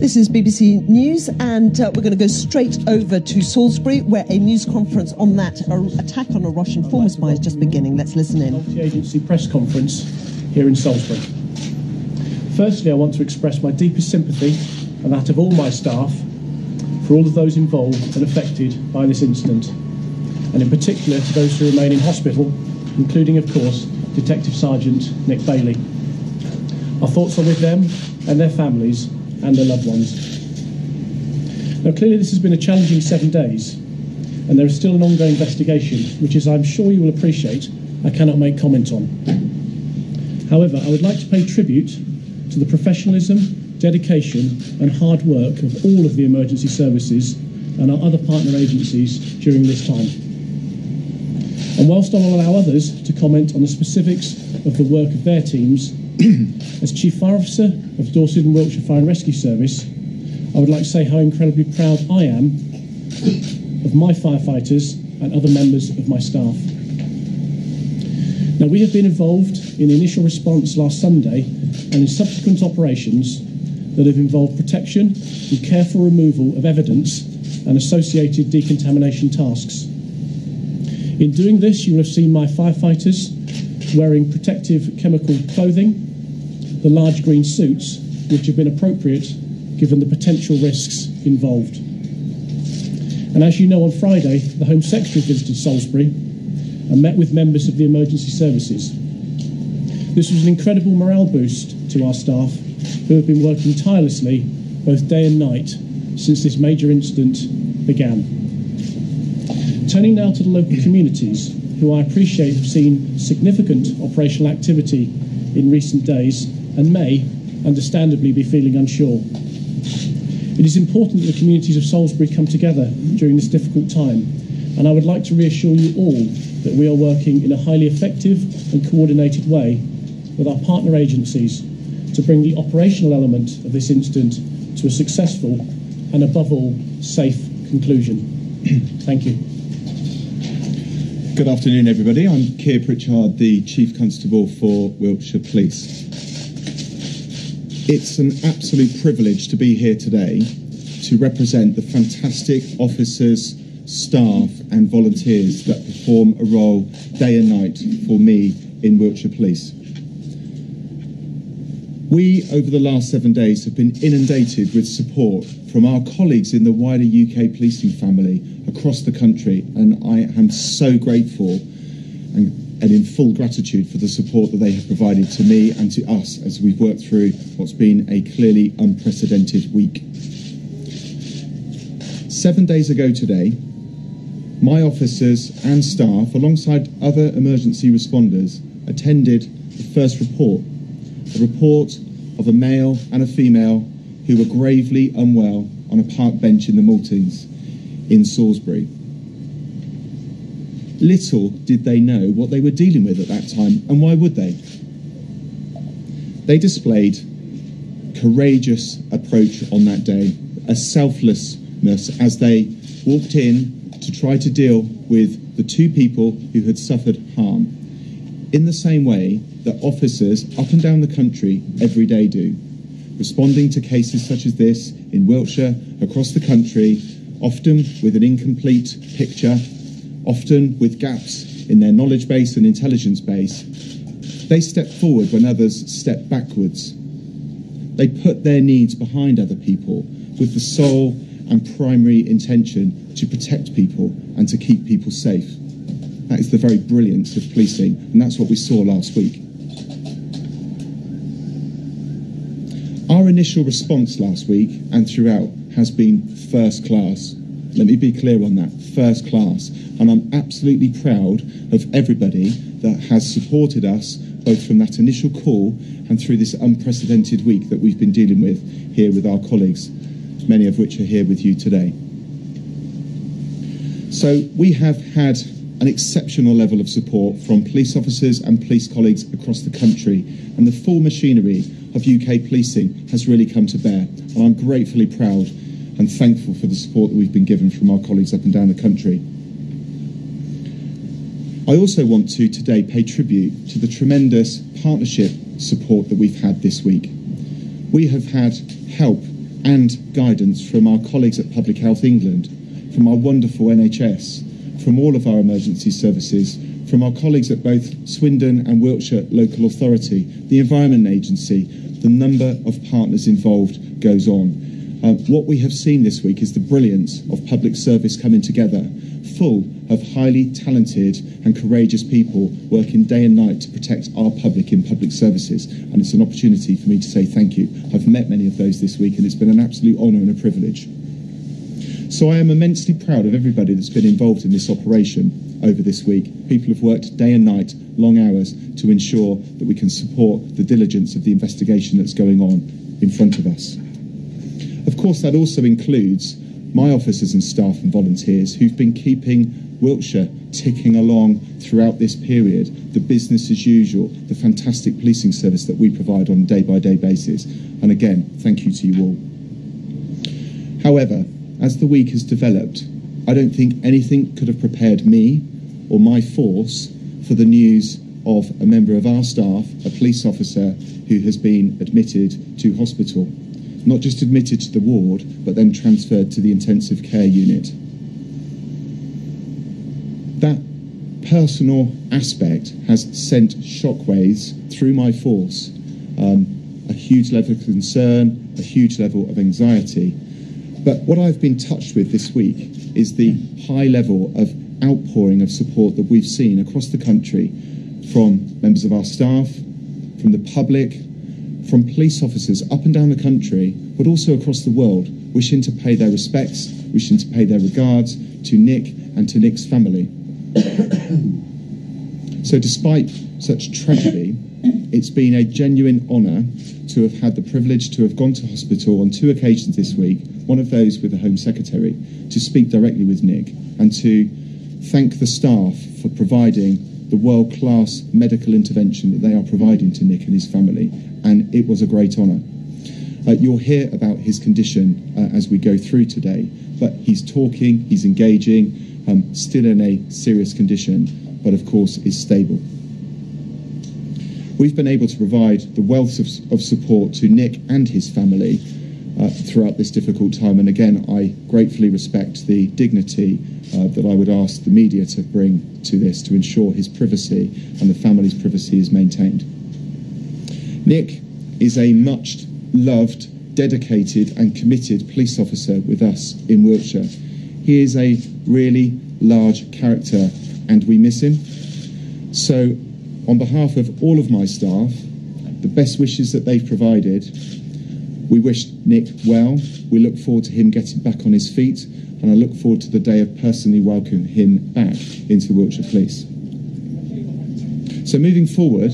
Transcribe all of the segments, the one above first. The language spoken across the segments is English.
This is BBC News, and we're going to go straight over to Salisbury, where a news conference on that attack on a Russian former spy is just beginning. Let's listen in. Multi-agency press conference here in Salisbury. Firstly, I want to express my deepest sympathy, and that of all my staff, for all of those involved and affected by this incident, and in particular to those who remain in hospital, including, of course, Detective Sergeant Nick Bailey. Our thoughts are with them and their families and their loved ones. Now, clearly this has been a challenging 7 days, and there is still an ongoing investigation, which, as I'm sure you will appreciate, I cannot make comment on. However, I would like to pay tribute to the professionalism, dedication and hard work of all of the emergency services and our other partner agencies during this time. And whilst I will allow others to comment on the specifics of the work of their teams, as Chief Fire Officer of Dorset and Wiltshire Fire and Rescue Service, I would like to say how incredibly proud I am of my firefighters and other members of my staff. Now, we have been involved in the initial response last Sunday and in subsequent operations that have involved protection and careful removal of evidence and associated decontamination tasks. In doing this, you will have seen my firefighters wearing protective chemical clothing, the large green suits, which have been appropriate given the potential risks involved. And as you know, on Friday, the Home Secretary visited Salisbury and met with members of the emergency services. This was an incredible morale boost to our staff, who have been working tirelessly both day and night since this major incident began. Turning now to the local communities, who I appreciate have seen significant operational activity in recent days and may, understandably, be feeling unsure. It is important that the communities of Salisbury come together during this difficult time, and I would like to reassure you all that we are working in a highly effective and coordinated way with our partner agencies to bring the operational element of this incident to a successful and, above all, safe conclusion. Thank you. Good afternoon, everybody. I'm Chard, the Chief Constable for Wiltshire Police. It's an absolute privilege to be here today to represent the fantastic officers, staff and volunteers that perform a role day and night for me in Wiltshire Police. We, over the last 7 days, have been inundated with support from our colleagues in the wider UK policing family across the country, and I am so grateful and in full gratitude for the support that they have provided to me and to us as we've worked through what's been a clearly unprecedented week. 7 days ago today, my officers and staff, alongside other emergency responders, attended the first report, a report of a male and a female who were gravely unwell on a park bench in the Maltings in Salisbury. Little did they know what they were dealing with at that time, and why would they? They displayed courageous approach on that day, a selflessness as they walked in to try to deal with the two people who had suffered harm, in the same way that officers up and down the country every day do, responding to cases such as this in Wiltshire, across the country, often with an incomplete picture, often with gaps in their knowledge base and intelligence base. They step forward when others step backwards. They put their needs behind other people with the sole and primary intention to protect people and to keep people safe. That is the very brilliance of policing, and that's what we saw last week. Our initial response last week and throughout has been first class. Let me be clear on that, first class. And I'm absolutely proud of everybody that has supported us, both from that initial call and through this unprecedented week that we've been dealing with here with our colleagues, many of which are here with you today. So we have had an exceptional level of support from police officers and police colleagues across the country, and the full machinery of UK policing has really come to bear. And I'm gratefully proud and thankful for the support that we've been given from our colleagues up and down the country. I also want to today pay tribute to the tremendous partnership support that we've had this week. We have had help and guidance from our colleagues at Public Health England, from our wonderful NHS, from all of our emergency services, from our colleagues at both Swindon and Wiltshire Local Authority, the Environment Agency. The number of partners involved goes on. What we have seen this week is the brilliance of public service coming together, full of highly talented and courageous people working day and night to protect our public in public services. And it's an opportunity for me to say thank you. I've met many of those this week, and it's been an absolute honour and a privilege. So I am immensely proud of everybody that's been involved in this operation over this week. People have worked day and night, long hours, to ensure that we can support the diligence of the investigation that's going on in front of us. Of course, that also includes my officers and staff and volunteers who've been keeping Wiltshire ticking along throughout this period, the business as usual, the fantastic policing service that we provide on a day-by-day basis. And again, thank you to you all. However, as the week has developed, I don't think anything could have prepared me or my force for the news of a member of our staff, a police officer, who has been admitted to hospital. Not just admitted to the ward, but then transferred to the intensive care unit. That personal aspect has sent shockwaves through my force, a huge level of concern, a huge level of anxiety. But what I've been touched with this week is the high level of outpouring of support that we've seen across the country from members of our staff, from the public, from police officers up and down the country, but also across the world, wishing to pay their respects, wishing to pay their regards to Nick and to Nick's family. So despite such tragedy, it's been a genuine honour to have had the privilege to have gone to hospital on 2 occasions this week, one of those with the Home Secretary, to speak directly with Nick and to thank the staff for providing the world-class medical intervention that they are providing to Nick and his family, and it was a great honour. You'll hear about his condition as we go through today, but he's talking, he's engaging, still in a serious condition, but of course is stable. We've been able to provide the wealth of support to Nick and his family throughout this difficult time, and again I gratefully respect the dignity that I would ask the media to bring to this to ensure his privacy and the family's privacy is maintained. Nick is a much loved, dedicated and committed police officer with us in Wiltshire. He is a really large character and we miss him. So on behalf of all of my staff, the best wishes that they've provided, we wish Nick well. We look forward to him getting back on his feet, and I look forward to the day of personally welcoming him back into Wiltshire Police. So moving forward,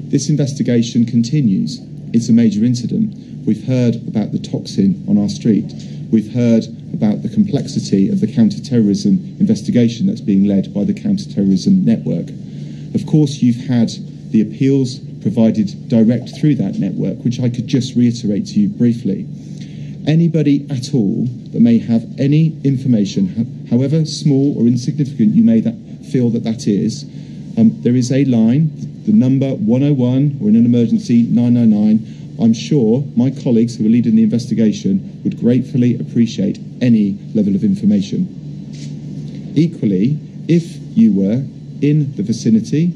this investigation continues. It's a major incident. We've heard about the toxin on our street. We've heard about the complexity of the counter-terrorism investigation that's being led by the counter-terrorism network. Of course, you've had the appeals provided direct through that network, which I could just reiterate to you briefly. Anybody at all that may have any information, however small or insignificant you may feel that is, there is a line, the number 101, or in an emergency 999. I'm sure my colleagues who are leading the investigation would gratefully appreciate any level of information. Equally, if you were in the vicinity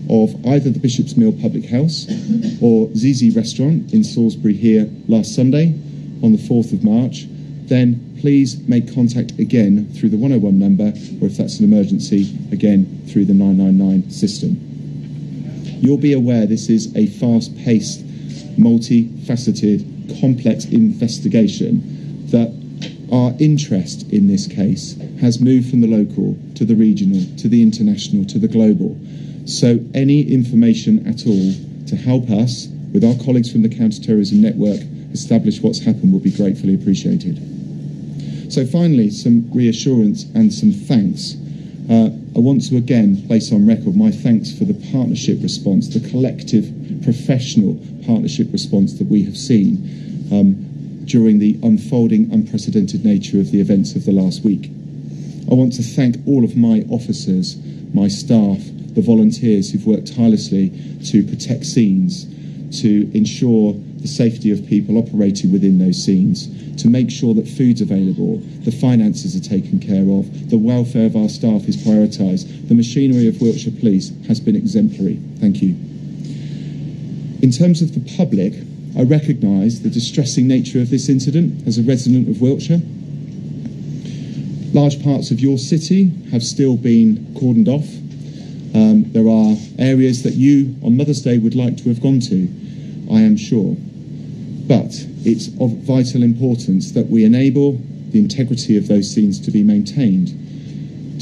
of either the Bishop's Mill Public House or Zizi Restaurant in Salisbury here last Sunday on the 4th of March, then please make contact again through the 101 number, or if that's an emergency, again through the 999 system. You'll be aware this is a fast-paced, multifaceted, complex investigation, that our interest in this case has moved from the local to the regional, to the international, to the global. So any information at all to help us, with our colleagues from the Counter-Terrorism Network, establish what's happened will be gratefully appreciated. So finally, some reassurance and some thanks. I want to again place on record my thanks for the partnership response, the collective professional partnership response that we have seen during the unfolding, unprecedented nature of the events of the last week. I want to thank all of my officers, my staff, the volunteers who've worked tirelessly to protect scenes, to ensure the safety of people operating within those scenes, to make sure that food's available, the finances are taken care of, the welfare of our staff is prioritised. The machinery of Wiltshire Police has been exemplary. Thank you. In terms of the public, I recognise the distressing nature of this incident as a resident of Wiltshire. Large parts of your city have still been cordoned off. There are areas that you, on Mother's Day, would like to have gone to, I am sure. But it's of vital importance that we enable the integrity of those scenes to be maintained,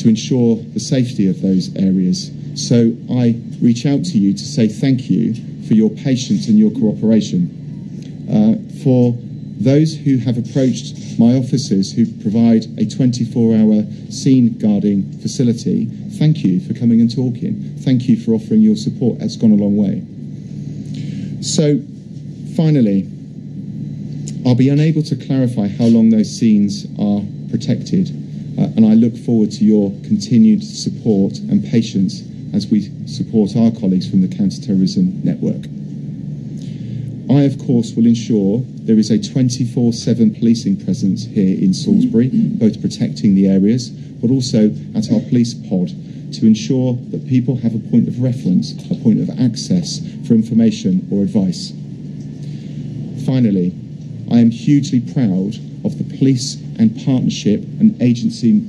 to ensure the safety of those areas. So I reach out to you to say thank you for your patience and your cooperation. For those who have approached my officers who provide a 24-hour scene guarding facility, thank you for coming and talking. Thank you for offering your support. That's gone a long way. So, finally, I'll be unable to clarify how long those scenes are protected, and I look forward to your continued support and patience as we support our colleagues from the Counter-Terrorism Network. I, of course, will ensure there is a 24/7 policing presence here in Salisbury, both protecting the areas, but also at our police pod, to ensure that people have a point of reference, a point of access for information or advice. Finally, I am hugely proud of the police and partnership and agency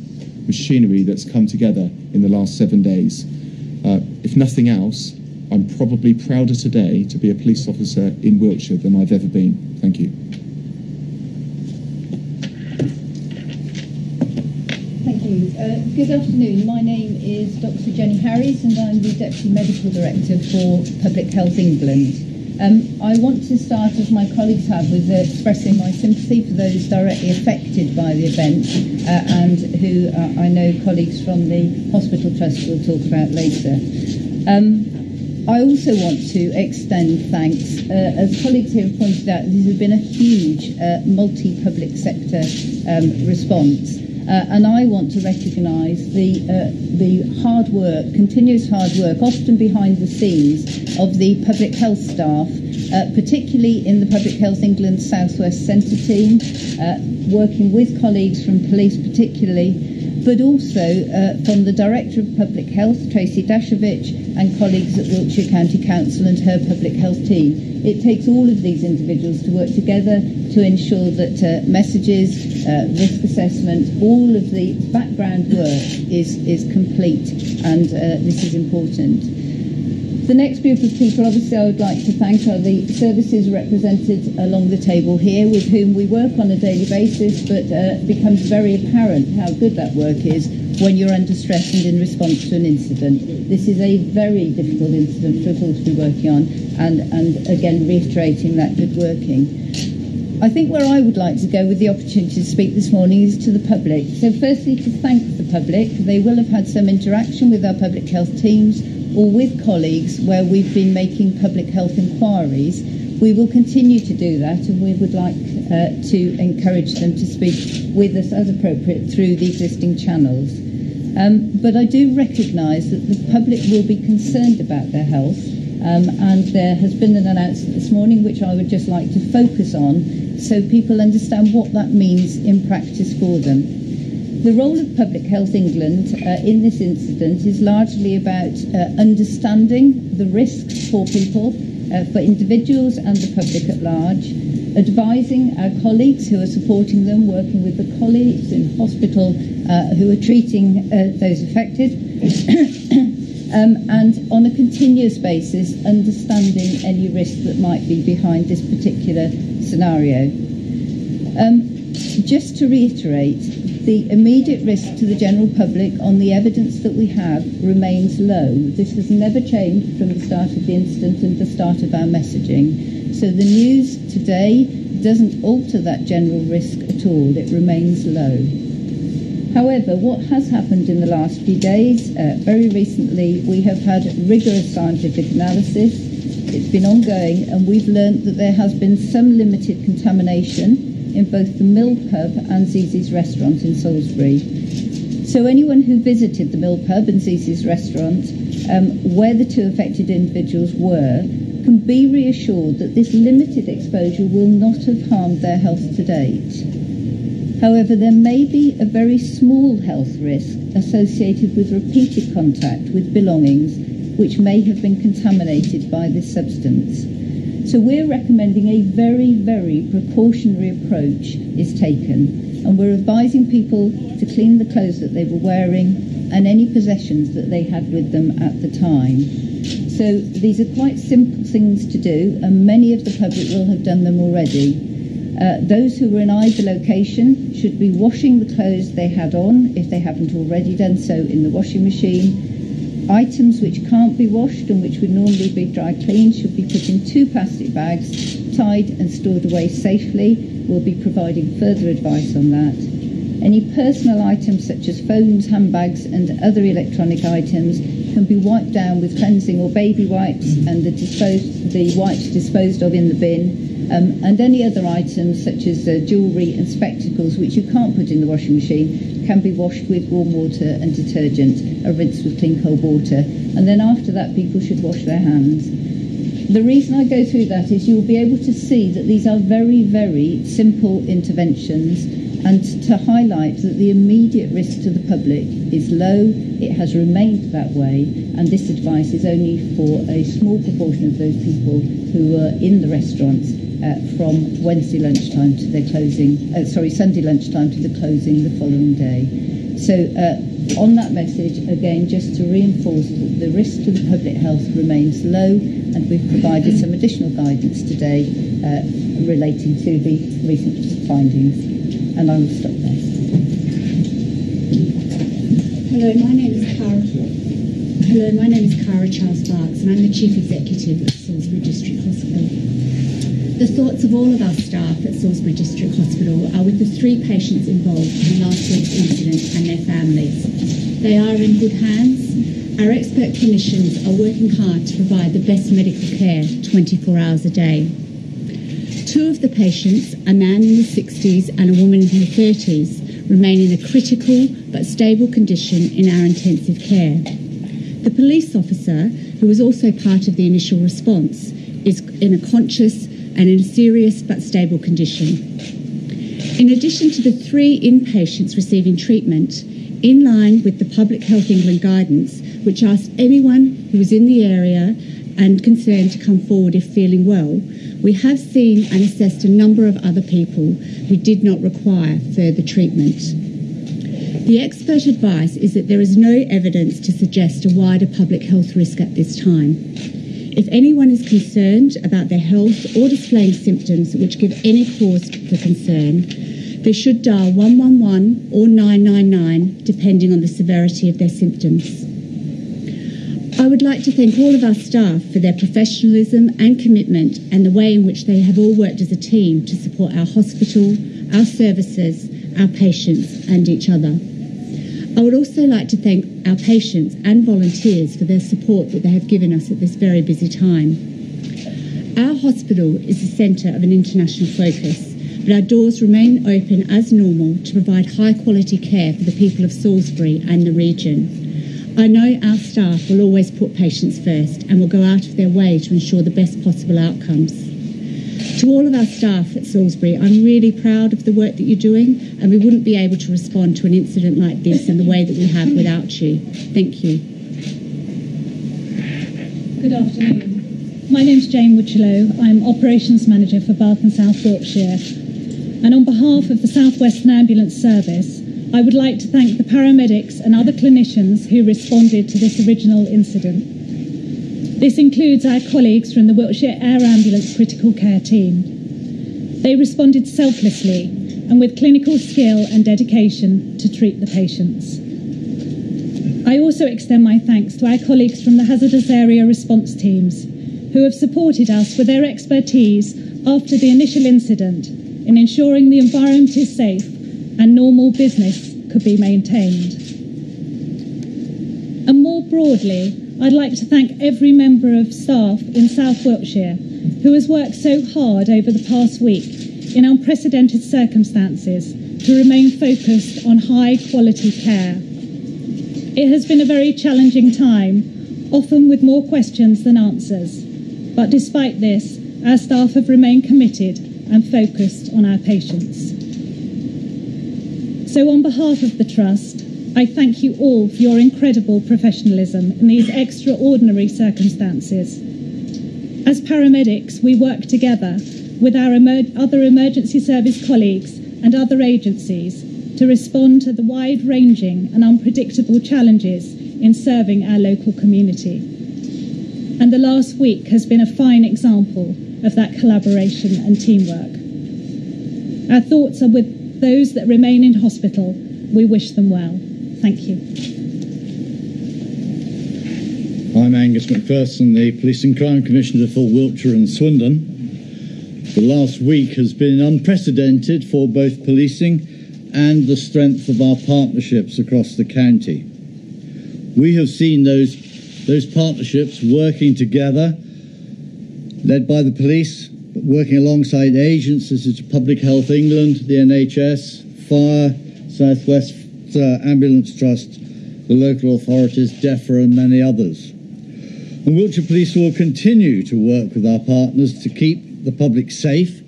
machinery that's come together in the last 7 days. If nothing else, I'm probably prouder today to be a police officer in Wiltshire than I've ever been. Thank you. Thank you. Good afternoon. My name is Dr. Jenny Harries and I'm the Deputy Medical Director for Public Health England. I want to start, as my colleagues have, with expressing my sympathy for those directly affected by the event and who I know colleagues from the Hospital Trust will talk about later. I also want to extend thanks. As colleagues here have pointed out, this has been a huge multi-public sector response. And I want to recognise the hard work, continuous hard work, often behind the scenes, of the public health staff, particularly in the Public Health England South West Centre team, working with colleagues from police particularly, but also from the Director of Public Health, Tracy Dashovich, and colleagues at Wiltshire County Council and her public health team. It takes all of these individuals to work together to ensure that messages, risk assessment, all of the background work is complete, and this is important. The next group of people, obviously, I would like to thank are the services represented along the table here, with whom we work on a daily basis, but it becomes very apparent how good that work is when you're under stress and in response to an incident. This is a very difficult incident for us all to be working on, and again, reiterating that good working. I think where I would like to go with the opportunity to speak this morning is to the public. So firstly, to thank the public. They will have had some interaction with our public health teams or with colleagues where we've been making public health inquiries. We will continue to do that, and we would like to encourage them to speak with us as appropriate through the existing channels. But I do recognise that the public will be concerned about their health, and there has been an announcement this morning which I would just like to focus on so people understand what that means in practice for them. The role of Public Health England in this incident is largely about understanding the risks for people, for individuals and the public at large, advising our colleagues who are supporting them, working with the colleagues in hospital who are treating those affected, and on a continuous basis understanding any risk that might be behind this particular scenario. Just to reiterate, the immediate risk to the general public on the evidence that we have remains low. This has never changed from the start of the incident and the start of our messaging. So the news today doesn't alter that general risk at all. It remains low. However, what has happened in the last few days, very recently, we have had rigorous scientific analysis. It's been ongoing, and we've learned that there has been some limited contamination in both the Mill Pub and Zizi's restaurant in Salisbury. So anyone who visited the Mill Pub and Zizi's restaurant, where the two affected individuals were, can be reassured that this limited exposure will not have harmed their health to date. However, there may be a very small health risk associated with repeated contact with belongings which may have been contaminated by this substance. So we're recommending a very, very precautionary approach is taken, and we're advising people to clean the clothes that they were wearing and any possessions that they had with them at the time. So these are quite simple things to do, and many of the public will have done them already. Those who were in either location should be washing the clothes they had on, if they haven't already done so, in the washing machine. Items which can't be washed and which would normally be dry cleaned should be put in 2 plastic bags, tied and stored away safely. We'll be providing further advice on that. Any personal items such as phones, handbags and other electronic items can be wiped down with cleansing or baby wipes, and the wipes disposed of in the bin. And any other items such as jewellery and spectacles which you can't put in the washing machine can be washed with warm water and detergent, a rinse with clean cold water, and then after that people should wash their hands. The reason I go through that is you'll be able to see that these are very, very simple interventions, and to highlight that the immediate risk to the public is low. It has remained that way, and this advice is only for a small proportion of those people who are in the restaurants from Wednesday lunchtime to their closing, Sunday lunchtime to the closing the following day. So on that message, again, just to reinforce that the risk to the public health remains low, and we've provided some additional guidance today relating to the recent findings. And I will stop there. Hello, my name is Cara Charles-Barks, and I'm the Chief Executive at Salisbury District Hospital. The thoughts of all of our staff at Salisbury District Hospital are with the 3 patients involved in last week's incident and their families. They are in good hands. Our expert clinicians are working hard to provide the best medical care 24 hours a day. 2 of the patients, a man in the 60s and a woman in her 30s, remain in a critical but stable condition in our intensive care. The police officer, who was also part of the initial response, is in a conscious and in a serious but stable condition. In addition to the 3 inpatients receiving treatment, in line with the Public Health England guidance, which asked anyone who was in the area and concerned to come forward if feeling well, we have seen and assessed a number of other people who did not require further treatment. The expert advice is that there is no evidence to suggest a wider public health risk at this time. If anyone is concerned about their health or displaying symptoms which give any cause for concern, they should dial 111 or 999 depending on the severity of their symptoms. I would like to thank all of our staff for their professionalism and commitment and the way in which they have all worked as a team to support our hospital, our services, our patients and each other. I would also like to thank our patients and volunteers for their support that they have given us at this very busy time. Our hospital is the centre of an international focus, but our doors remain open as normal to provide high quality care for the people of Salisbury and the region. I know our staff will always put patients first and will go out of their way to ensure the best possible outcomes. To all of our staff at Salisbury, I'm really proud of the work that you're doing, and we wouldn't be able to respond to an incident like this in the way that we have without you. Thank you. Good afternoon. My name's Jane Woodchillow. I'm Operations Manager for Bath and South Wiltshire. And on behalf of the South Western Ambulance Service, I would like to thank the paramedics and other clinicians who responded to this original incident. This includes our colleagues from the Wiltshire Air Ambulance Critical Care Team. They responded selflessly and with clinical skill and dedication to treat the patients. I also extend my thanks to our colleagues from the hazardous area response teams who have supported us with their expertise after the initial incident in ensuring the environment is safe and normal business could be maintained. And more broadly, I'd like to thank every member of staff in South Wiltshire who has worked so hard over the past week in unprecedented circumstances to remain focused on high quality care. It has been a very challenging time, often with more questions than answers, But despite this, our staff have remained committed and focused on our patients. So on behalf of the Trust, I thank you all for your incredible professionalism in these extraordinary circumstances. As paramedics, we work together with our other emergency service colleagues and other agencies to respond to the wide-ranging and unpredictable challenges in serving our local community. And the last week has been a fine example of that collaboration and teamwork. Our thoughts are with those that remain in hospital. We wish them well. Thank you. I'm Angus McPherson, the Police and Crime Commissioner for Wiltshire and Swindon. The last week has been unprecedented for both policing and the strength of our partnerships across the county. We have seen those partnerships working together, led by the police, but working alongside agencies such as Public Health England, the NHS, Fire, South West Ambulance Trust, the local authorities, DEFRA and many others. And Wiltshire Police will continue to work with our partners to keep the public safe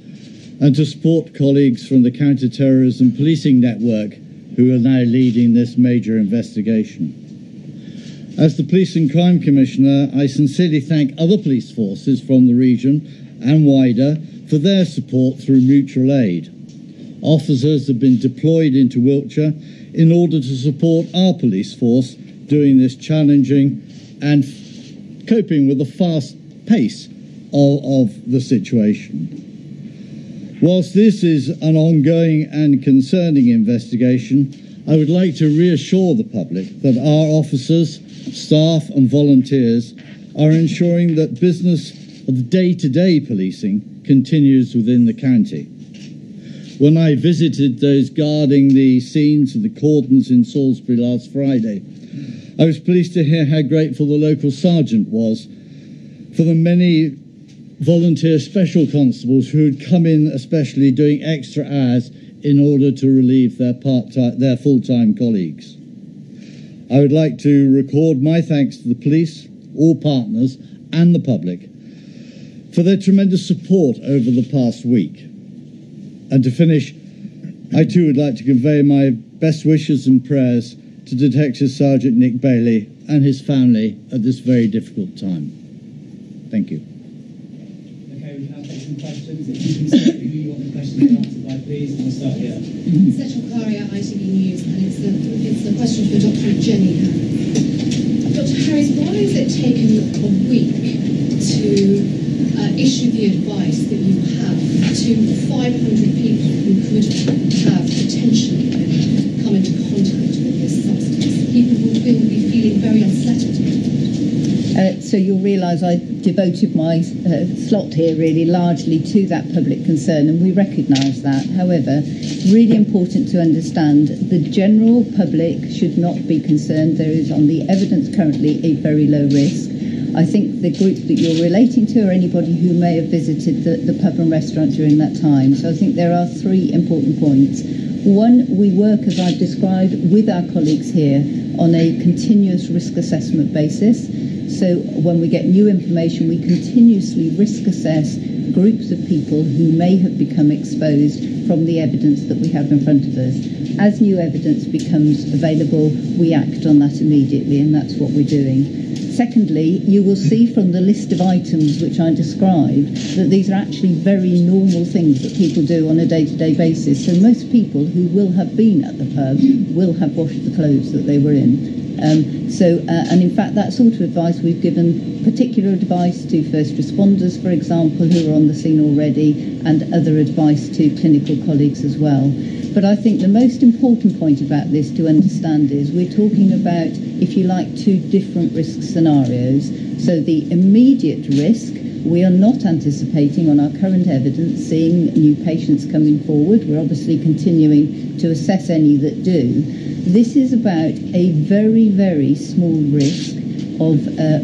and to support colleagues from the counter-terrorism policing network who are now leading this major investigation. As the Police and Crime Commissioner, I sincerely thank other police forces from the region and wider for their support through mutual aid. Officers have been deployed into Wiltshire in order to support our police force during this challenging and coping with the fast pace of the situation. Whilst this is an ongoing and concerning investigation, I would like to reassure the public that our officers, staff and volunteers are ensuring that business of day-to-day policing continues within the county. When I visited those guarding the scenes of the cordons in Salisbury last Friday, I was pleased to hear how grateful the local sergeant was for the many volunteer special constables who had come in especially doing extra hours in order to relieve their full-time colleagues. I would like to record my thanks to the police, all partners and the public for their tremendous support over the past week. And to finish, I too would like to convey my best wishes and prayers to Detective Sergeant Nick Bailey and his family at this very difficult time. Thank you. Okay, we can now take some questions. If you can say who you want the questions answered by, please, and we'll start here. Sexual Caria, ITV News, and it's the question for Dr. Jenny Harris. Dr. Harris, why has it taken a week to issue the advice that you have to 500 people who could have potentially come into contact with this substance? People will be feeling very unsettled. So you'll realise I devoted my slot here really largely to that public concern, and we recognise that. However, really important to understand the general public should not be concerned. There is, on the evidence currently, a very low risk. I think the group that you're relating to are anybody who may have visited the pub and restaurant during that time. So I think there are three important points. One, we work, as I've described, with our colleagues here on a continuous risk assessment basis. So when we get new information, we continuously risk assess groups of people who may have become exposed from the evidence that we have in front of us. As new evidence becomes available, we act on that immediately, and that's what we're doing. Secondly, you will see from the list of items which I described that these are actually very normal things that people do on a day-to-day basis. So most people who will have been at the pub will have washed the clothes that they were in. And in fact, that sort of advice, we've given particular advice to first responders, for example, who are on the scene already, and other advice to clinical colleagues as well. But I think the most important point about this to understand is we're talking about, if you like, two different risk scenarios. So the immediate risk, we are not anticipating on our current evidence seeing new patients coming forward. We're obviously continuing to assess any that do. This is about a very, very small risk of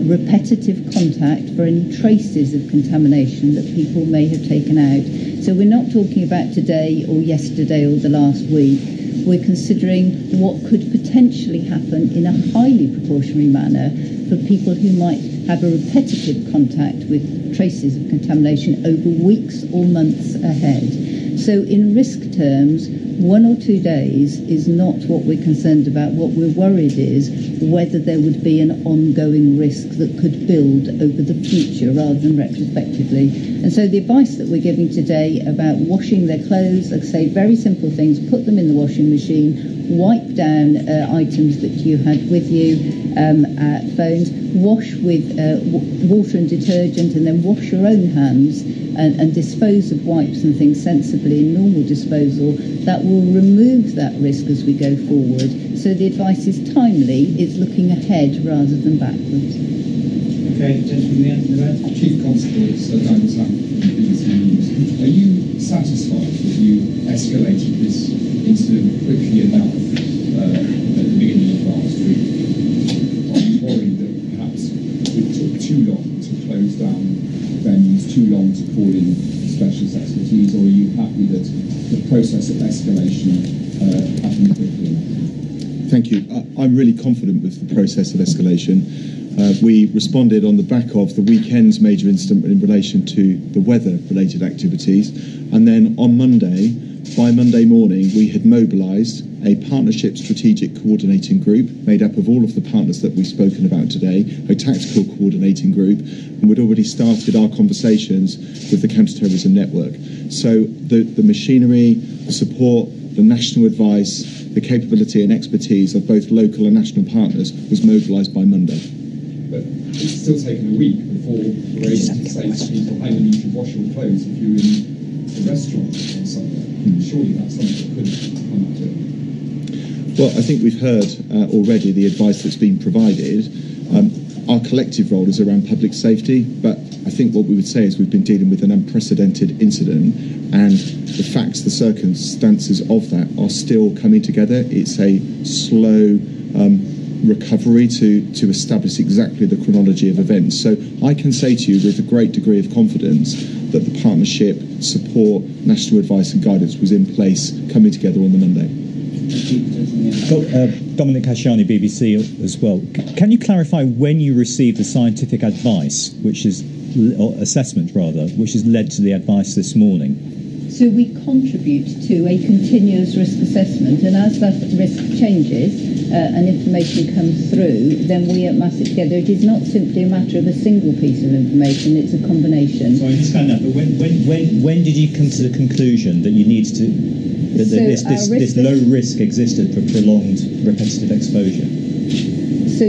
repetitive contact for any traces of contamination that people may have taken out. So we're not talking about today or yesterday or the last week. We're considering what could potentially happen in a highly precautionary manner for people who might have a repetitive contact with traces of contamination over weeks or months ahead. So in risk terms, 1 or 2 days is not what we're concerned about. What we're worried is whether there would be an ongoing risk that could build over the future rather than retrospectively. And so the advice that we're giving today about washing their clothes, like I say, very simple things: put them in the washing machine, wipe down items that you had with you, phones, wash with water and detergent, and then wash your own hands and dispose of wipes and things sensibly in normal disposal. That will remove that risk as we go forward. So the advice is timely, it's looking ahead rather than backwards. Okay, gentleman, the end of the red. Chief Constable, Sir Douglas Allen, BBC News. Are you satisfied that you escalated this incident quickly enough at the beginning of last week? Are you worried that perhaps it took too long to close down venues, too long to call in specialist expertise, or are you happy that the process of escalation happened quickly enough? Thank you. I'm really confident with the process of escalation. We responded on the back of the weekend's major incident in relation to the weather-related activities, and then on Monday, by Monday morning, we had mobilised a partnership strategic coordinating group made up of all of the partners that we've spoken about today, a tactical coordinating group, and we'd already started our conversations with the counter-terrorism network. So the machinery, the support, the national advice, the capability and expertise of both local and national partners was mobilised by Monday. But it's still taken a week before we're able to say to people, hang on, you should wash your clothes if you're in a restaurant on Sunday. Surely that's something that could come out of it. Well, I think we've heard already the advice that's been provided. Our collective role is around public safety, but I think what we would say is we've been dealing with an unprecedented incident, and the facts, the circumstances of that are still coming together. It's a slow recovery to establish exactly the chronology of events. So I can say to you with a great degree of confidence that the partnership, support, national advice and guidance was in place coming together on the Monday. Dominic Hashani, BBC as well. Can you clarify when you received the scientific advice, or assessment rather, which has led to the advice this morning? So we contribute to a continuous risk assessment, and as that risk changes and information comes through, then we mass it together. It is not simply a matter of a single piece of information, it's a combination. So I understand that, but when did you come to the conclusion that you needed to, this low risk existed for prolonged repetitive exposure? So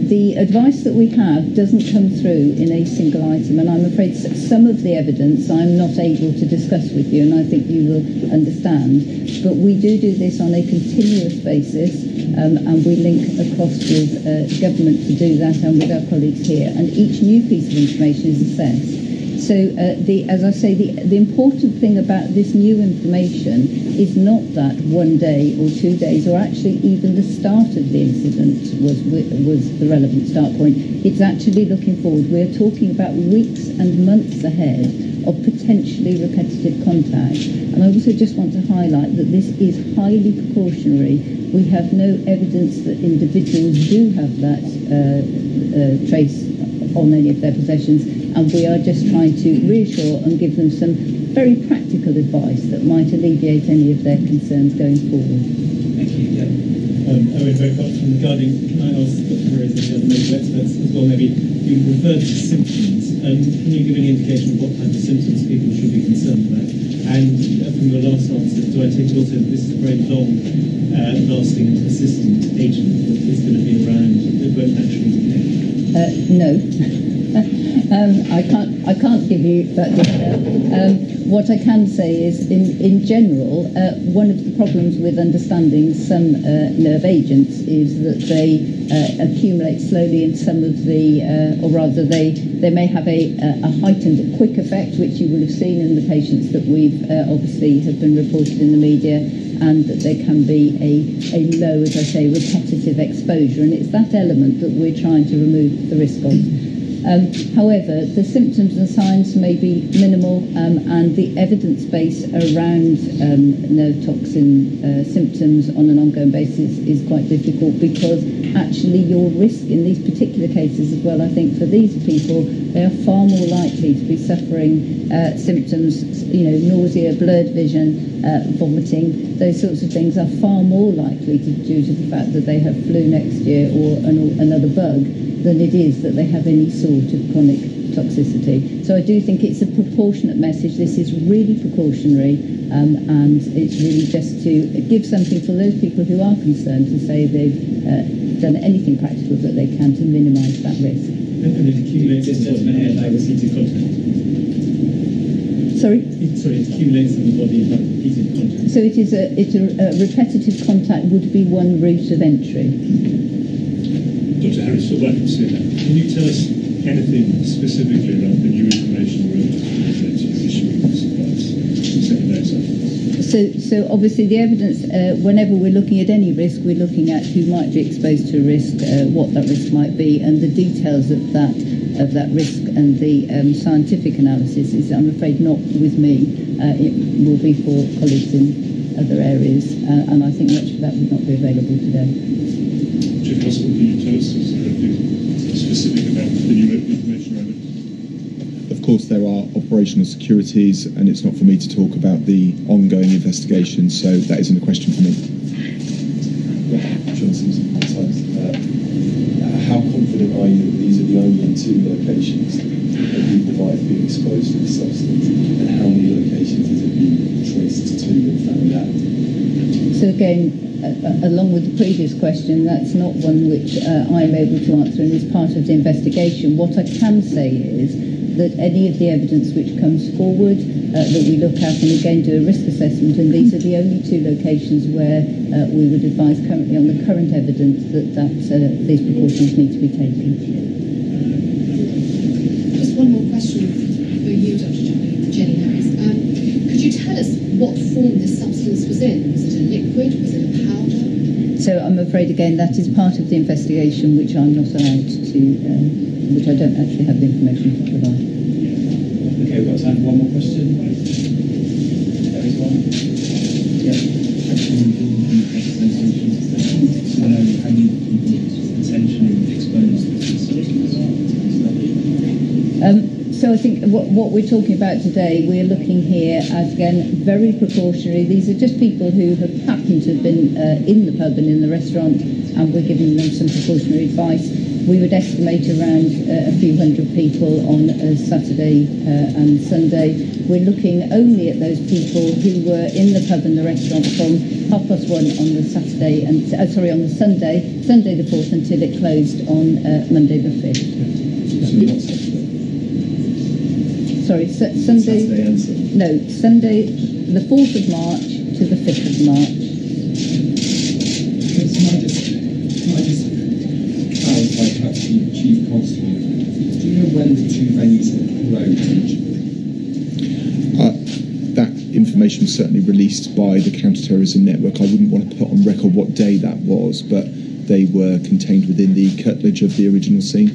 the advice that we have doesn't come through in a single item, and I'm afraid some of the evidence I'm not able to discuss with you, and I think you will understand. But we do this on a continuous basis, and we link across with government to do that, and with our colleagues here. And each new piece of information is assessed. So, as I say, the important thing about this new information is not that 1 day or 2 days, or actually even the start of the incident was the relevant start point. It's actually looking forward. We're talking about weeks and months ahead of potentially repetitive contact. And I also just want to highlight that this is highly precautionary. We have no evidence that individuals do have that trace on any of their possessions, and we are just trying to reassure and give them some very practical advice that might alleviate any of their concerns going forward. Thank you. Yeah. Owen, very much regarding, can I ask Dr. Harris and the other medical experts as well, maybe you referred to symptoms, and can you give any indication of what type of symptoms people should be concerned about? And from your last answer, do I take it also that this is a very long lasting and persistent agent that is going to be around that won't naturally decay? No. I can't give you that detail. What I can say is, in general, one of the problems with understanding some nerve agents is that they accumulate slowly in some of the, or rather they may have a heightened quick effect, which you will have seen in the patients that we've obviously have been reported in the media, and that there can be a low, as I say, repetitive exposure, and it's that element that we're trying to remove the risk of. However, the symptoms and signs may be minimal, and the evidence base around nerve toxin symptoms on an ongoing basis is quite difficult, because actually your risk in these particular cases as well, I think for these people, they are far more likely to be suffering symptoms, nausea, blurred vision, vomiting. Those sorts of things are far more likely due to the fact that they have flu next year or another bug, than it is that they have any sort of chronic toxicity. So I do think it's a proportionate message. This is really precautionary, and it's really just to give something for those people who are concerned, to say they've done anything practical that they can to minimise that risk. And it accumulates in the body like repeated contact. Sorry? It accumulates in the body like repeated contact. So it's a repetitive contact would be one route of entry. Dr. Harris, for what can you tell us anything specifically about the new information or evidence that you're issuing this advice? So obviously the evidence, whenever we're looking at any risk, we're looking at who might be exposed to a risk, what that risk might be, and the details of that risk, and the scientific analysis is, I'm afraid, not with me. It will be for colleagues in other areas, and I think much of that would not be available today. Chief Constable, can you tell us anything specific about the new information around it? Of course, there are operational securities, and it's not for me to talk about the ongoing investigation, so that isn't a question for me. John Simpson, how confident are you that these are the only two locations that people might have been exposed to the substance, and how many locations has it been traced to and found out? So again, along with the previous question, that's not one which I'm able to answer and is part of the investigation. What I can say is that any of the evidence which comes forward that we look at and again do a risk assessment, and these are the only two locations where we would advise currently on the current evidence that these precautions need to be taken. Just one more question for you, Dr. Jenny Harris. Could you tell us what form this substance was in? Was it a liquid? Was it a powder? So I'm afraid, again, that is part of the investigation which I'm not allowed to, which I don't actually have the information to provide. Okay, we've got time for one more question. There is one. Yeah. So how many people potentially exposed to this? So I think what we're talking about today, we're looking here at, again, very precautionary. These are just people who have happened to have been in the pub and in the restaurant, and we're giving them some precautionary advice. We would estimate around a few hundred people on a Saturday and Sunday. We're looking only at those people who were in the pub and the restaurant from 1:30 on the Saturday and on the Sunday the 4th, until it closed on Monday the 5th. Sorry, Sunday and Sunday. No, Sunday, the 4th of March to the 5th of March. Can I just clarify, perhaps, Chief Constable, do you know when the two venues were closed? That information was certainly released by the Counter-Terrorism Network. I wouldn't want to put on record what day that was, but they were contained within the curtilage of the original scene.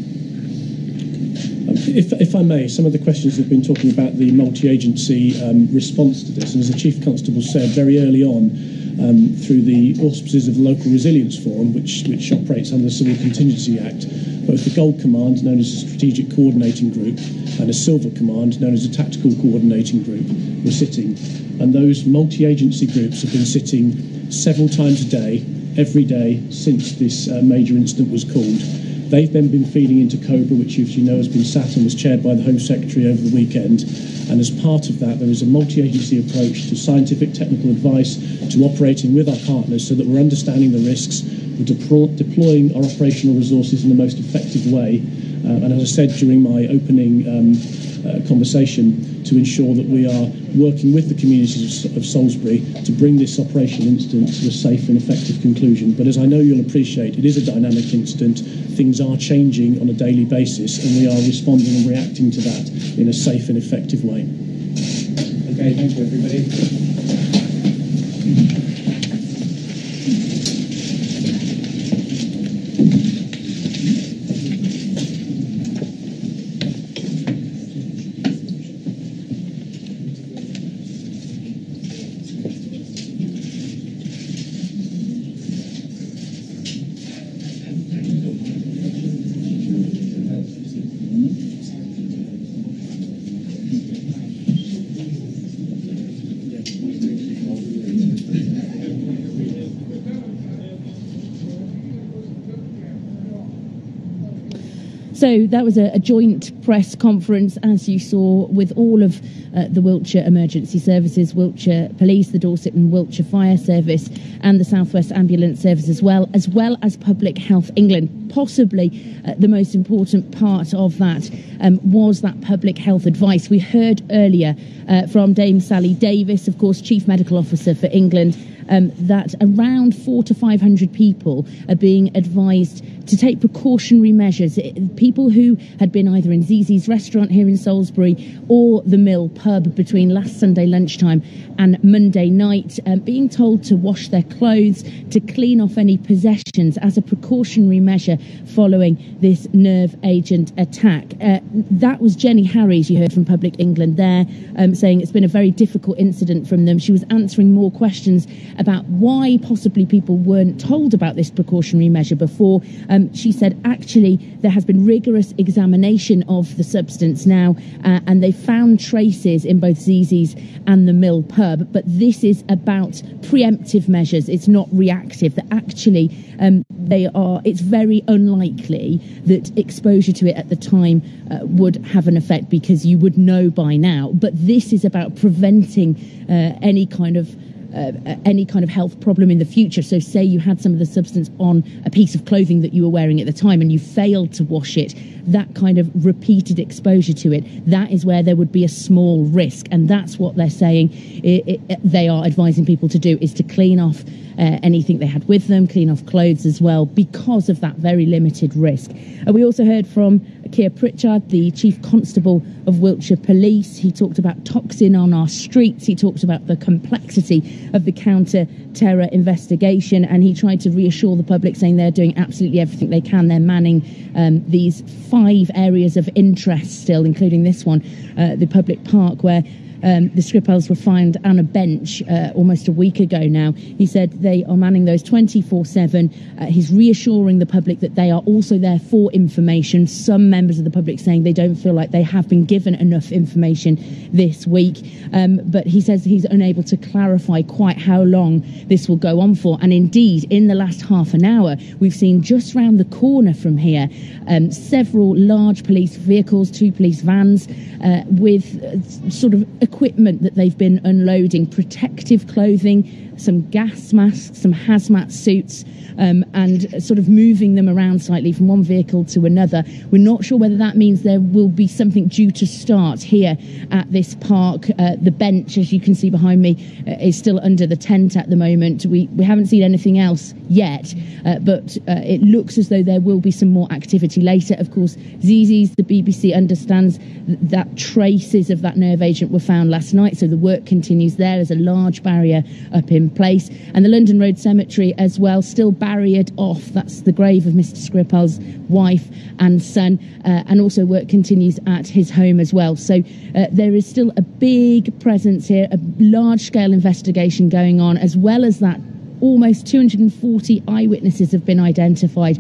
If I may, some of the questions have been talking about the multi-agency response to this, and as the Chief Constable said very early on, through the auspices of the Local Resilience Forum, which operates under the Civil Contingency Act, both the Gold Command, known as a Strategic Coordinating Group, and a Silver Command, known as a Tactical Coordinating Group, were sitting. And those multi-agency groups have been sitting several times a day, every day, since this major incident was called. They've then been feeding into COBRA, which, as you know, has been sat and was chaired by the Home Secretary over the weekend. And as part of that, there is a multi-agency approach to scientific technical advice, to operating with our partners so that we're understanding the risks, we're deploying our operational resources in the most effective way. And as I said during my opening conversation, to ensure that we are working with the communities of Salisbury to bring this operational incident to a safe and effective conclusion. But as I know you'll appreciate, it is a dynamic incident. Things are changing on a daily basis, and we are responding and reacting to that in a safe and effective way. Okay, thank you, everybody. So that was a joint press conference, as you saw, with all of the Wiltshire Emergency Services, Wiltshire Police, the Dorset and Wiltshire Fire Service, and the South West Ambulance Service as well as Public Health England. Possibly the most important part of that was that public health advice. We heard earlier from Dame Sally Davis, of course, Chief Medical Officer for England, that around 400 to 500 people are being advised to take precautionary measures. People who had been either in Zizi's restaurant here in Salisbury or the Mill pub between last Sunday lunchtime and Monday night, being told to wash their clothes, to clean off any possessions as a precautionary measure following this nerve agent attack. That was Jenny Harries, you heard from Public England there, saying it's been a very difficult incident from them. She was answering more questions about why possibly people weren't told about this precautionary measure before. She said actually there has been rigorous examination of the substance now, and they found traces in both Zizi's and the Mill pub, but this is about preemptive measures. It's not reactive. That actually it's very unlikely that exposure to it at the time would have an effect, because you would know by now. But this is about preventing any kind of health problem in the future. So say you had some of the substance on a piece of clothing that you were wearing at the time and you failed to wash it, that kind of repeated exposure to it, that is where there would be a small risk. And that's what they're saying they are advising people to do, is to clean off anything they had with them, clean off clothes as well, because of that very limited risk. We also heard from Keir Pritchard, the Chief Constable of Wiltshire Police. He talked about toxin on our streets. He talked about the complexity of the counter-terror investigation, and he tried to reassure the public, saying they're doing absolutely everything they can. They're manning these 5 areas of interest still, including this one, the public park, where the Skripals were found on a bench almost a week ago now. He said they are manning those 24/7. He's reassuring the public that they are also there for information. Some members of the public saying they don't feel like they have been given enough information this week. But he says he's unable to clarify quite how long this will go on for. And indeed, in the last half an hour, we've seen just round the corner from here several large police vehicles, 2 police vans with sort of equipment that they've been unloading, protective clothing, some gas masks, some hazmat suits, and sort of moving them around slightly from one vehicle to another. We're not sure whether that means there will be something due to start here at this park. The bench, as you can see behind me, is still under the tent at the moment. We haven't seen anything else yet, but it looks as though there will be some more activity later. Of course, Zizi's, the BBC understands that traces of that nerve agent were found last night, so the work continues there. There's a large barrier up in place, and the London Road Cemetery as well, still barriered off. That's the grave of Mr. Skripal's wife and son, and also work continues at his home as well. So there is still a big presence here, a large-scale investigation going on, as well as that almost 240 eyewitnesses have been identified.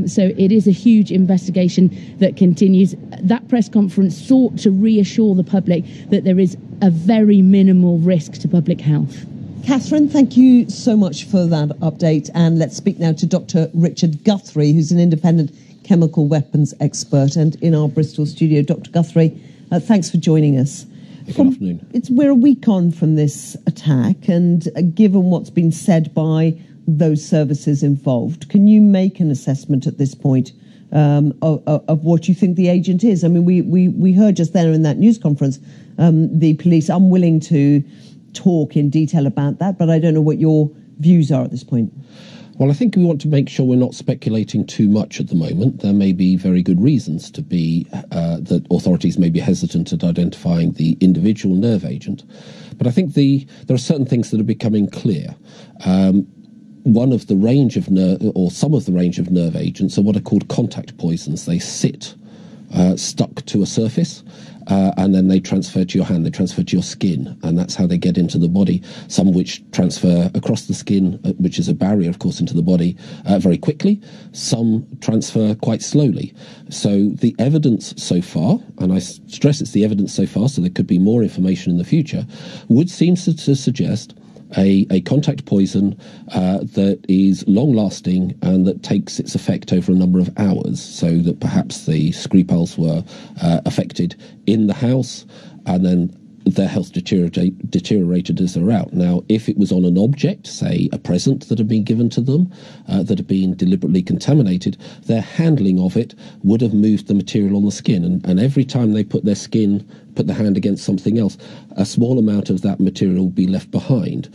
So it is a huge investigation that continues. That press conference sought to reassure the public that there is a very minimal risk to public health. Catherine, thank you so much for that update. And let's speak now to Dr. Richard Guthrie, who's an independent chemical weapons expert, and in our Bristol studio. Dr. Guthrie, thanks for joining us. Good afternoon. We're a week on from this attack, and given what's been said by those services involved, can you make an assessment at this point of what you think the agent is? I mean, we heard just there in that news conference the police unwilling to talk in detail about that, but I don't know what your views are at this point. Well, I think we want to make sure we're not speculating too much at the moment. There may be very good reasons to be that authorities may be hesitant at identifying the individual nerve agent. But I think there are certain things that are becoming clear. One of the range of some of the range of nerve agents are what are called contact poisons. They sit stuck to a surface, and then they transfer to your hand, they transfer to your skin, and that's how they get into the body. Some which transfer across the skin, which is a barrier, of course, into the body very quickly. Some transfer quite slowly. So the evidence so far, and I stress it's the evidence so far, so there could be more information in the future, would seem to suggest a contact poison that is long-lasting and that takes its effect over a number of hours, so that perhaps the Skripals were affected in the house and then their health deteriorated as they're out. Now, if it was on an object, say a present that had been given to them, that had been deliberately contaminated, their handling of it would have moved the material on the skin. And every time they put their hand against something else, a small amount of that material would be left behind.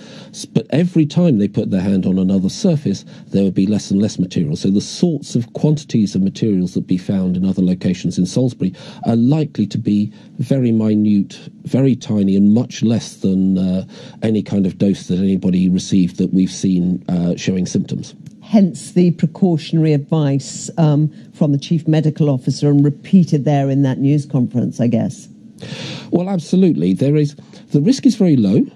But every time they put their hand on another surface, there would be less and less material. So the sorts of quantities of materials that be found in other locations in Salisbury are likely to be very minute, very tiny, and much less than any kind of dose that anybody received that we've seen showing symptoms. Hence the precautionary advice from the Chief Medical Officer and repeated there in that news conference, I guess. Well, absolutely. The risk is very low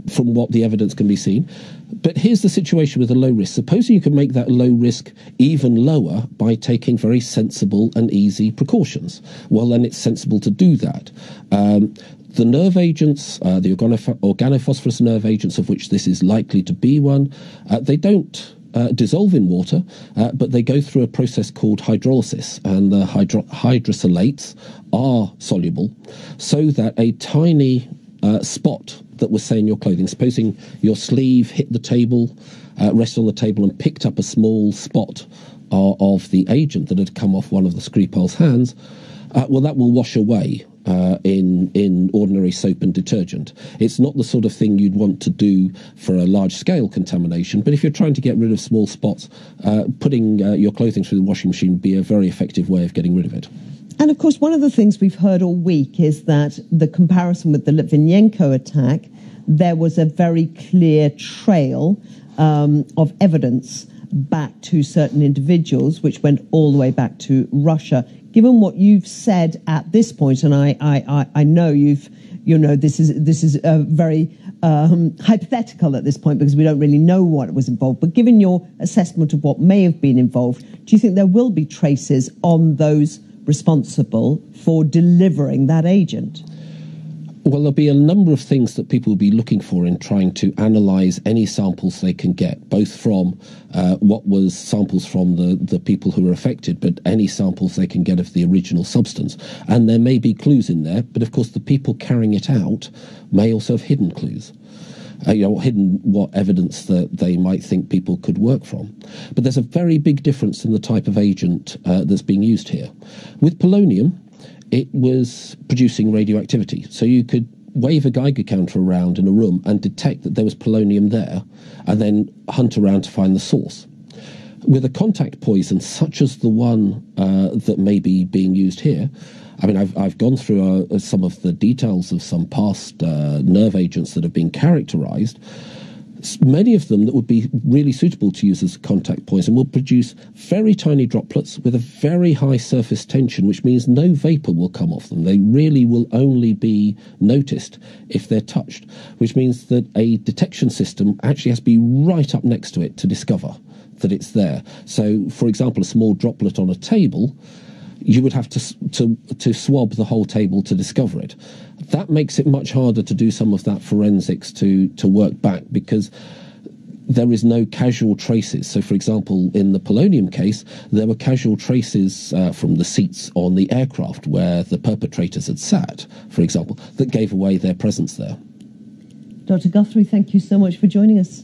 from what the evidence can be seen. But here's the situation with a low risk. Supposing you can make that low risk even lower by taking very sensible and easy precautions. Well, then it's sensible to do that. The nerve agents, the organophosphorus nerve agents, of which this is likely to be one, they don't dissolve in water, but they go through a process called hydrolysis, and the hydrosylates are soluble, so that a tiny spot that was, say, in your clothing, supposing your sleeve hit the table, rested on the table and picked up a small spot of the agent that had come off one of the Skripal's hands, well, that will wash away in ordinary soap and detergent. It's not the sort of thing you'd want to do for a large-scale contamination, but if you're trying to get rid of small spots, putting your clothing through the washing machine would be a very effective way of getting rid of it. And of course, one of the things we've heard all week is that the comparison with the Litvinenko attack, there was a very clear trail of evidence back to certain individuals, which went all the way back to Russia. Given what you've said at this point, and I know this is very hypothetical at this point because we don't really know what was involved. But given your assessment of what may have been involved, do you think there will be traces on those responsible for delivering that agent? Well, there'll be a number of things that people will be looking for in trying to analyse any samples they can get, both from what was samples from the people who were affected, but any samples they can get of the original substance. And there may be clues in there, but of course the people carrying it out may also have hidden clues. Hidden what evidence that they might think people could work from. But there's a very big difference in the type of agent that's being used here. With polonium, it was producing radioactivity. So you could wave a Geiger counter around in a room and detect that there was polonium there, and then hunt around to find the source. With a contact poison, such as the one that may be being used here, I mean, I've gone through some of the details of some past nerve agents that have been characterized. Many of them that would be really suitable to use as a contact poison will produce very tiny droplets with a very high surface tension, which means no vapor will come off them. They really will only be noticed if they're touched, which means that a detection system actually has to be right up next to it to discover that it's there. So, for example, a small droplet on a table, you would have to swab the whole table to discover it. That makes it much harder to do some of that forensics to work back, because there is no casual traces. So, for example, in the polonium case, there were casual traces from the seats on the aircraft where the perpetrators had sat, for example, that gave away their presence there. Dr. Guthrie, thank you so much for joining us.